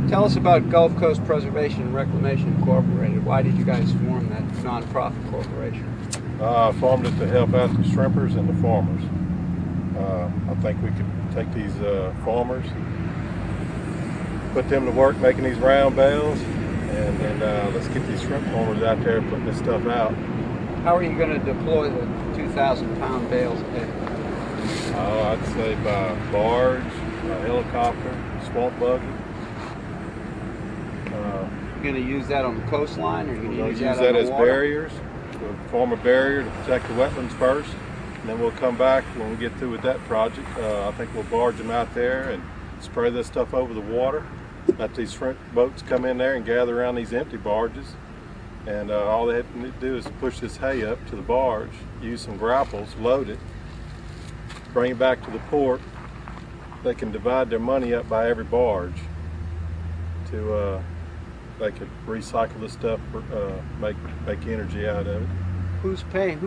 Tell us about Gulf Coast Preservation Reclamation Incorporated. Why did you guys form that nonprofit corporation? Formed it to help out the shrimpers and the farmers. I think we could take these farmers, put them to work making these round bales, and then let's get these shrimp farmers out there putting this stuff out. How are you going to deploy the 2,000-pound bales a day? I'd say by barge, helicopter, swamp buggy. You're going to use that on the coastline, or you're going to use that on the as water? barriers. We'll form a barrier to protect the wetlands first, and then we'll come back when we get through with that project. I think we'll barge them out there and spray this stuff over the water. Let these shrimp boats come in there and gather around these empty barges, and all they have to do is push this hay up to the barge, use some grapples, load it, bring it back to the port. They can divide their money up by every barge to they could recycle this stuff, make energy out of it. Who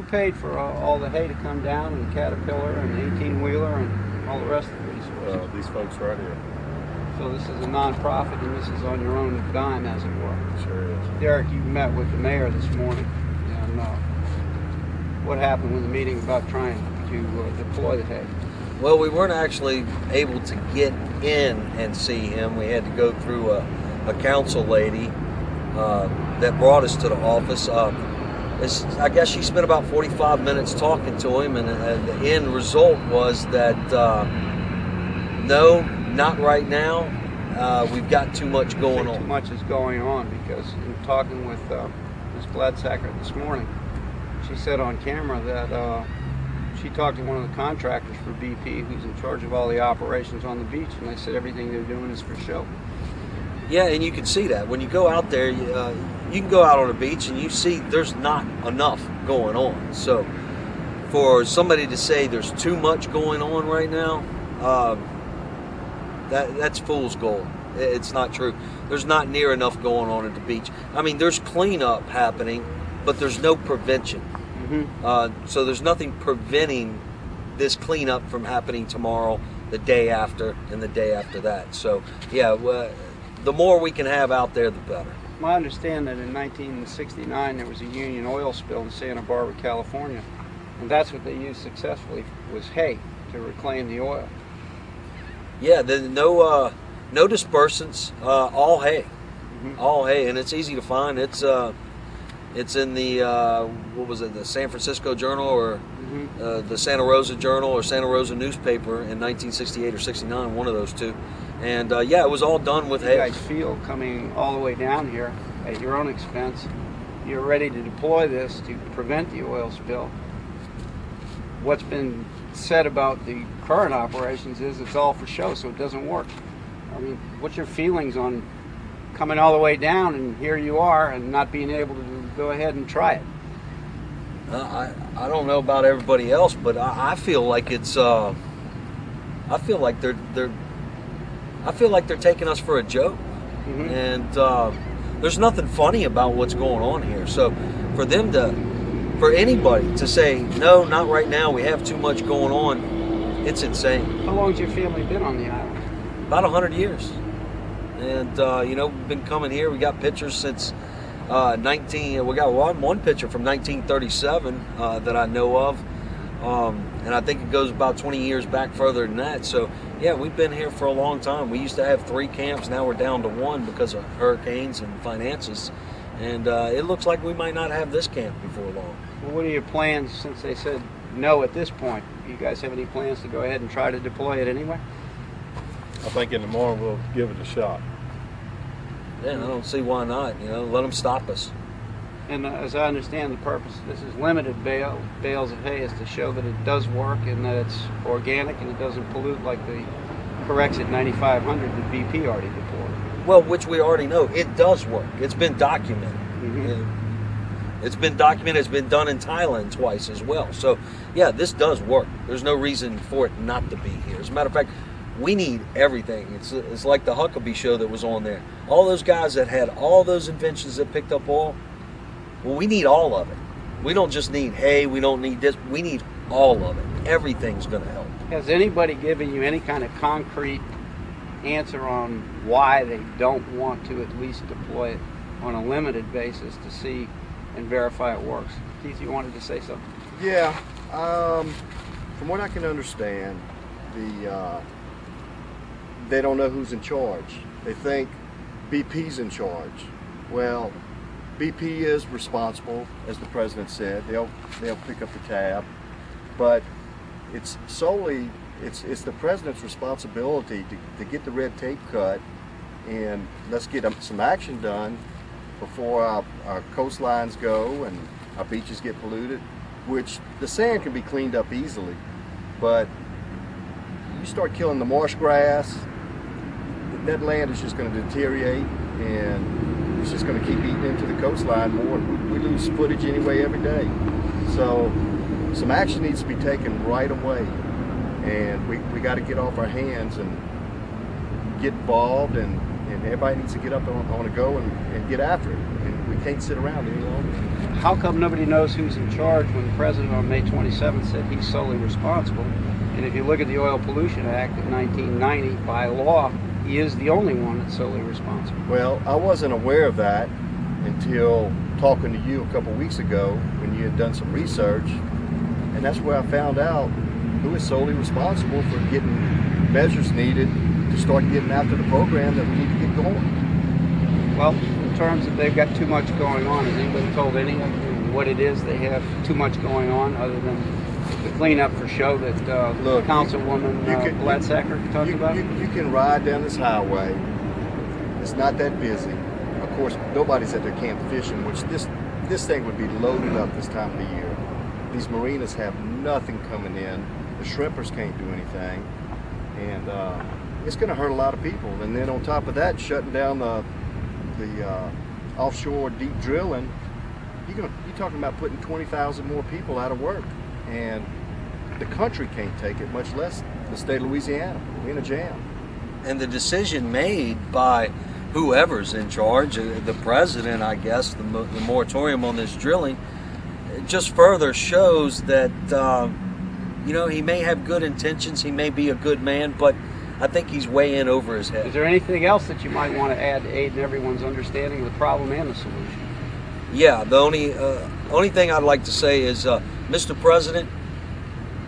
paid for all the hay to come down, and Caterpillar and the 18-wheeler and all the rest of the resources? These folks right here. So this is a non-profit, and this is on your own dime, as it were. Sure is. Derek, you met with the mayor this morning, and what happened with the meeting about trying to deploy the hay? Well, we weren't actually able to get in and see him. We had to go through a council lady that brought us to the office. I guess she spent about 45 minutes talking to him, and the end result was that no, not right now. We've got too much going on. Too much is going on, because in talking with Ms. Gladsacker this morning, she said on camera that she talked to one of the contractors for BP who's in charge of all the operations on the beach, and they said everything they're doing is for show. Yeah, and you can see that. When you go out there, you can go out on a beach and you see there's not enough going on. So for somebody to say there's too much going on right now, that's fool's gold. It's not true. There's not near enough going on at the beach. I mean, there's cleanup happening, but there's no prevention. Mm-hmm. So there's nothing preventing this cleanup from happening tomorrow, the day after, and the day after that. So yeah, the more we can have out there, the better. I understand that in 1969 there was a Union oil spill in Santa Barbara, California, and that's what they used successfully, was hay to reclaim the oil. Yeah, no dispersants, all hay. Mm-hmm. All hay, and it's easy to find. It's in the what was it, the San Francisco Journal, or the Santa Rosa Journal, or Santa Rosa newspaper in 1968 or 69, one of those two. And yeah, it was all done with hay. You guys feel, coming all the way down here at your own expense, you're ready to deploy this to prevent the oil spill. What's been said about the current operations is it's all for show, so it doesn't work. I mean, what's your feelings on coming all the way down, and here you are, and not being able to go ahead and try it? I don't know about everybody else, but I feel like it's I feel like they're taking us for a joke. Mm-hmm. And there's nothing funny about what's going on here. So for anybody to say no, not right now, we have too much going on, it's insane. How long has your family been on the island? About 100 years. And we've been coming here. We got pictures since we got one picture from 1937 that I know of, and I think it goes about 20 years back further than that. So yeah, we've been here for a long time. We used to have 3 camps. Now we're down to 1 because of hurricanes and finances, and it looks like we might not have this camp before long. Well, what are your plans, since they said no at this point? Do you guys have any plans to go ahead and try to deploy it anyway? I think in the morning we'll give it a shot. Yeah, I don't see why not. Let them stop us. And as I understand, the purpose of this is limited bales of hay is to show that it does work, and that it's organic and it doesn't pollute like the Corexit 9500 that BP already deployed. Well, which we already know, it does work. It's been documented. Mm-hmm. It's been documented. It's been done in Thailand twice as well. So yeah, this does work. There's no reason for it not to be here. As a matter of fact, we need everything. It's like the Huckabee show that was on there. All those guys that had all those inventions that picked up oil, well, we need all of it. We don't just need hay, we don't need this, we need all of it. Everything's going to help. Has anybody given you any kind of concrete answer on why they don't want to at least deploy it on a limited basis to see and verify it works. Keith, you wanted to say something? Yeah, from what I can understand, they don't know who's in charge. They think BP's in charge. Well, BP is responsible, as the president said. They'll pick up the tab, but it's solely it's the president's responsibility to get the red tape cut, and let's get some action done before our coastlines go and our beaches get polluted, which the sand can be cleaned up easily, but you start killing the marsh grass, that land is just going to deteriorate, and it's just going to keep eating into the coastline more, and we lose footage anyway every day. So some action needs to be taken right away, and we got to get off our hands and get involved, and everybody needs to get up on a go and get after it, and we can't sit around any longer. How come nobody knows who's in charge when the president on May 27th said he's solely responsible? And if you look at the Oil Pollution Act of 1990, by law, he is the only one that's solely responsible. Well, I wasn't aware of that until talking to you a couple weeks ago when you had done some research, and that's where I found out who is solely responsible for getting measures needed to start getting after the program that we need to get going. Well, in terms of they've got too much going on, has anybody told any of them what it is they have too much going on other than the cleanup for show that Look, Councilwoman Blatsacker talked about? You can ride down this highway. It's not that busy. Of course, nobody's at their camp fishing, which this thing would be loaded up this time of the year. These marinas have nothing coming in. The shrimpers can't do anything, and it's going to hurt a lot of people. And then on top of that, shutting down the offshore deep drilling, you're talking about putting 20,000 more people out of work, and the country can't take it, much less the state of Louisiana. We're in a jam. And the decision made by whoever's in charge, the president, I guess, the moratorium on this drilling, it just further shows that he may have good intentions, he may be a good man, but I think he's way in over his head. Is there anything else that you might want to add to aid in everyone's understanding of the problem and the solution? Yeah, the only thing I'd like to say is, Mr. President,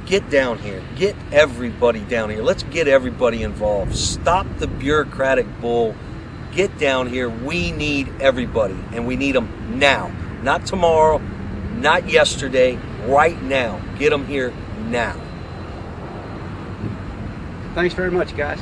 get down here. Get everybody down here. Let's get everybody involved. Stop the bureaucratic bull. Get down here. We need everybody, and we need them now. Not tomorrow, not yesterday, right now. Get them here now. Thanks very much, guys.